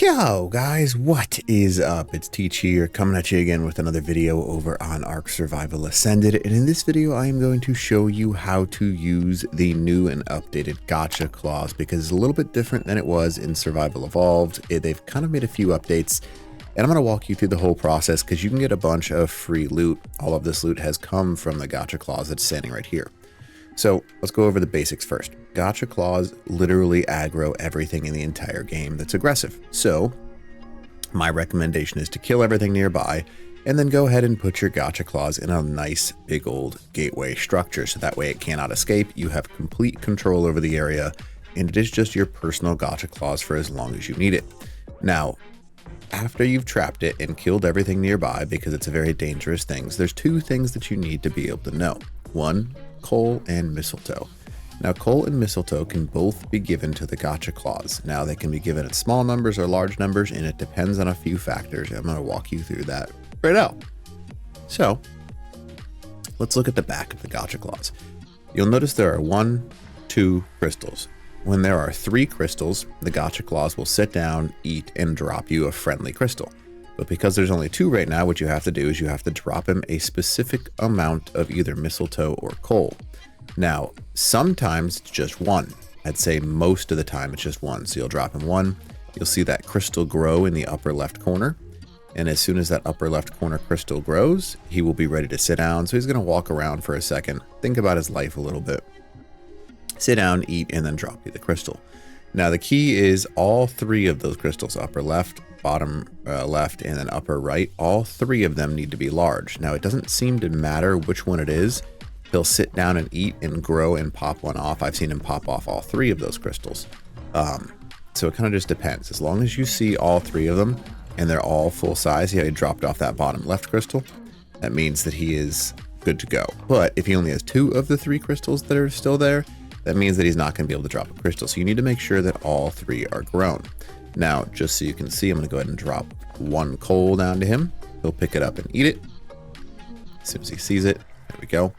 Yo guys, what is up? It's Teach here, coming at you again with another video over on Ark Survival Ascended, and in this video I am going to show you how to use the new and updated Gacha Claus, because it's a little bit different than it was in Survival Evolved. They've kind of made a few updates, and I'm going to walk you through the whole process because you can get a bunch of free loot. All of this loot has come from the Gacha Claus that's standing right here. So let's go over the basics first. Gacha Claus literally aggro everything in the entire game that's aggressive. So my recommendation is to kill everything nearby and then go ahead and put your Gacha Claus in a nice big old gateway structure. So that way it cannot escape. You have complete control over the area and it is just your personal Gacha Claus for as long as you need it. Now, after you've trapped it and killed everything nearby, because it's a very dangerous thing, there's two things that you need to be able to know. One, coal and mistletoe. Now, coal and mistletoe can both be given to the Gacha Claus. Now, they can be given at small numbers or large numbers, and it depends on a few factors. I'm going to walk you through that right now. So, let's look at the back of the Gacha Claus. You'll notice there are 2 crystals. When there are 3 crystals, the Gacha Claus will sit down, eat, and drop you a friendly crystal. But because there's only 2 right now, what you have to do is you have to drop him a specific amount of either mistletoe or coal. Now, sometimes it's just 1. I'd say most of the time it's just 1. So you'll drop him 1. You'll see that crystal grow in the upper left corner. And as soon as that upper left corner crystal grows, he will be ready to sit down. So he's going to walk around for a second, think about his life a little bit, sit down, eat, and then drop you the crystal. Now, the key is all 3 of those crystals, upper left, bottom left, and then upper right, all 3 of them need to be large. Now, it doesn't seem to matter which one it is. He'll sit down and eat and grow and pop one off. I've seen him pop off all 3 of those crystals. So it kind of just depends. As long as you see all 3 of them and they're all full size, he dropped off that bottom left crystal, that means that he is good to go. But if he only has 2 of the 3 crystals that are still there, that means that he's not going to be able to drop a crystal. So you need to make sure that all 3 are grown. Now, just so you can see, I'm going to go ahead and drop 1 coal down to him. He'll pick it up and eat it. As soon as he sees it, there we go.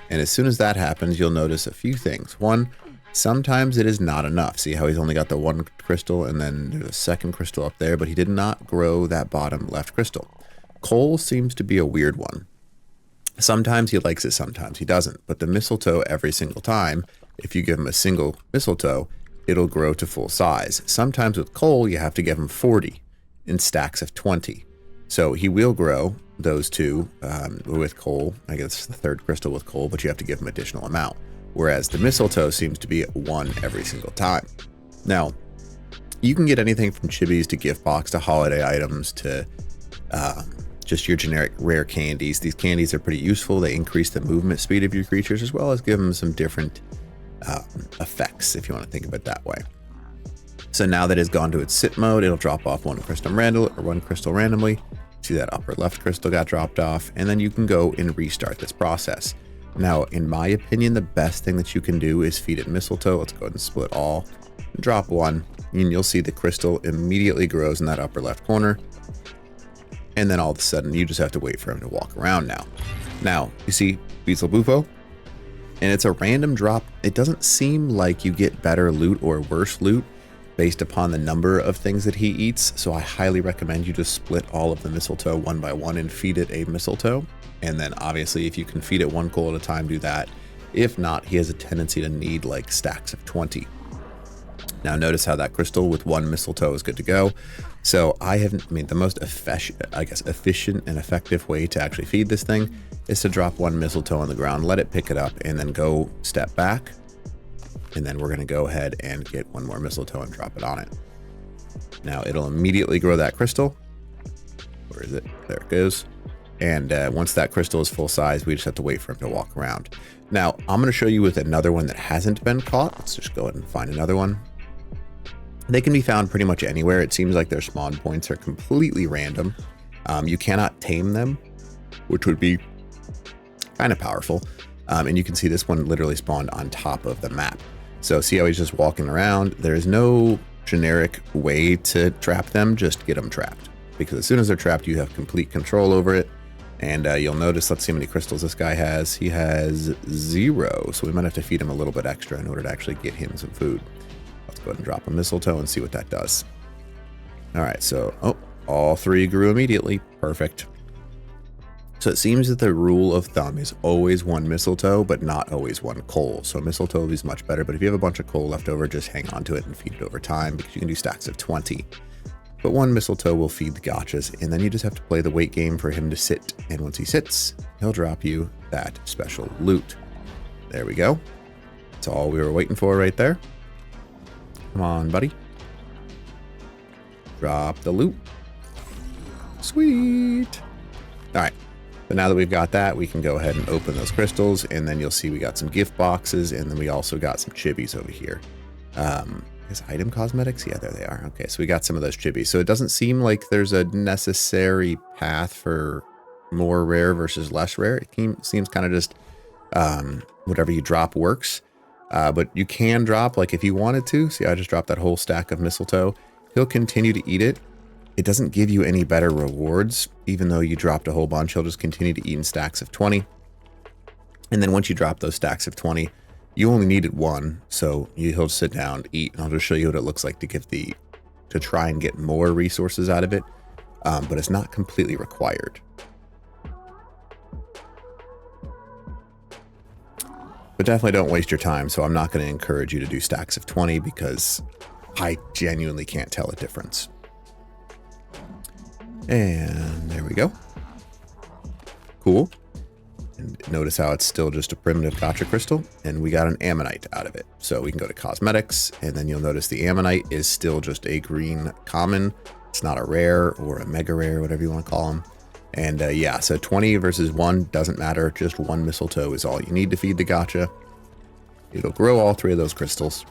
And as soon as that happens, you'll notice a few things. 1, sometimes it is not enough. See how he's only got the 1 crystal and then there's a 2nd crystal up there, but he did not grow that bottom left crystal. Coal seems to be a weird one. Sometimes he likes it, sometimes he doesn't. But the mistletoe, every single time, if you give him a single mistletoe, it'll grow to full size. Sometimes with coal, you have to give him 40 in stacks of 20. So he will grow those 2 with coal. I guess the 3rd crystal with coal, but you have to give him additional amount. Whereas the mistletoe seems to be 1 every single time. Now, you can get anything from chibis to gift box to holiday items to just your generic rare candies. These candies are pretty useful. They increase the movement speed of your creatures as well as give them some different effects, if you want to think of it that way. So now that it's gone to its sit mode, it'll drop off 1 crystal randomly. See that upper left crystal got dropped off, and then you can go and restart this process. Now, in my opinion, the best thing that you can do is feed it mistletoe. Let's go ahead and split all, drop 1, and you'll see the crystal immediately grows in that upper left corner. And then all of a sudden, you just have to wait for him to walk around now. Now, you see Beetle Bufo, and it's a random drop. It doesn't seem like you get better loot or worse loot based upon the number of things that he eats. So I highly recommend you just split all of the mistletoe 1 by 1 and feed it a mistletoe. And then obviously if you can feed it 1 coal at a time, do that. If not, he has a tendency to need like stacks of 20. Now notice how that crystal with 1 mistletoe is good to go. So the most efficient and effective way to actually feed this thing is to drop 1 mistletoe on the ground, let it pick it up, and then go step back. And then we're going to go ahead and get 1 more mistletoe and drop it on it. Now it'll immediately grow that crystal. Where is it? There it goes. And once that crystal is full size, we just have to wait for him to walk around. Now I'm going to show you with another one that hasn't been caught. Let's just go ahead and find another one. They can be found pretty much anywhere. It seems like their spawn points are completely random. You cannot tame them, which would be kind of powerful. And you can see this one literally spawned on top of the map. So see how he's just walking around? There is no generic way to trap them, just get them trapped. Because as soon as they're trapped, you have complete control over it. And you'll notice, let's see how many crystals this guy has. He has 0, so we might have to feed him a little bit extra in order to actually get him some food. Let's go ahead and drop a mistletoe and see what that does. All right, so, oh, all 3 grew immediately. Perfect. So it seems that the rule of thumb is always 1 mistletoe, but not always 1 coal. So mistletoe is much better, but if you have a bunch of coal left over, just hang on to it and feed it over time because you can do stacks of 20. But 1 mistletoe will feed the gachas, and then you just have to play the wait game for him to sit. And once he sits, he'll drop you that special loot. There we go. That's all we were waiting for right there. Come on, buddy. Drop the loot. Sweet. All right. But now that we've got that, we can go ahead and open those crystals, and then you'll see we got some gift boxes, and then we also got some chibis over here. Is item cosmetics? Yeah, there they are. Okay, so we got some of those chibis. So it doesn't seem like there's a necessary path for more rare versus less rare. It seems kind of just whatever you drop works. But you can drop, like if you wanted to, see I just dropped that whole stack of mistletoe. He'll continue to eat it. It doesn't give you any better rewards, even though you dropped a whole bunch. He'll just continue to eat in stacks of 20. And then once you drop those stacks of 20, you only needed 1. So he'll sit down, eat, and I'll just show you what it looks like to try and get more resources out of it. But it's not completely required. But definitely don't waste your time. So I'm not going to encourage you to do stacks of 20 because I genuinely can't tell a difference. And there we go. Cool. And notice how it's still just a primitive gacha crystal, and we got an ammonite out of it. So we can go to cosmetics, and then you'll notice the ammonite is still just a green common. It's not a rare or a mega rare, whatever you want to call them. And yeah, so 20 versus 1 doesn't matter. Just 1 mistletoe is all you need to feed the gacha. It'll grow all 3 of those crystals,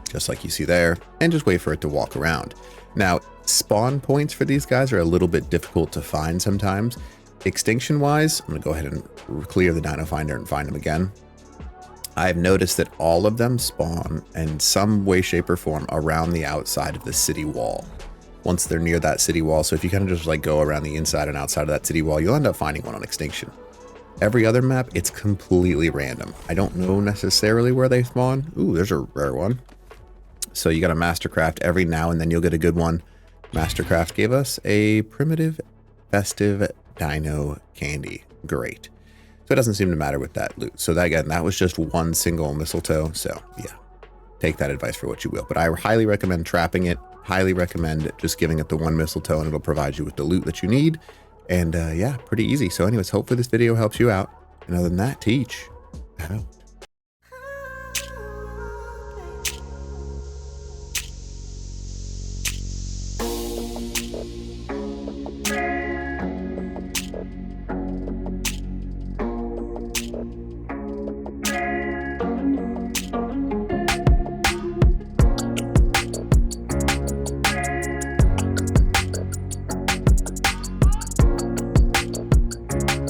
just like you see there, and just wait for it to walk around. Now, spawn points for these guys are a little bit difficult to find sometimes. Extinction wise, I'm going to go ahead and clear the dino finder and find them again. I've noticed that all of them spawn in some way, shape, or form around the outside of the city wall. Once they're near that city wall, so if you kind of just like go around the inside and outside of that city wall, you'll end up finding one on extinction. Every other map, it's completely random. I don't know necessarily where they spawn. Ooh, there's a rare one. So you got to mastercraft every now and then you'll get a good one. Mastercraft gave us a primitive festive dino candy. Great. So it doesn't seem to matter with that loot. So that, again, that was just 1 single mistletoe. So yeah, take that advice for what you will. But I highly recommend trapping it. Highly recommend just giving it the 1 mistletoe, and it'll provide you with the loot that you need. And yeah, pretty easy. So anyways, hopefully this video helps you out. And other than that, teach. Out.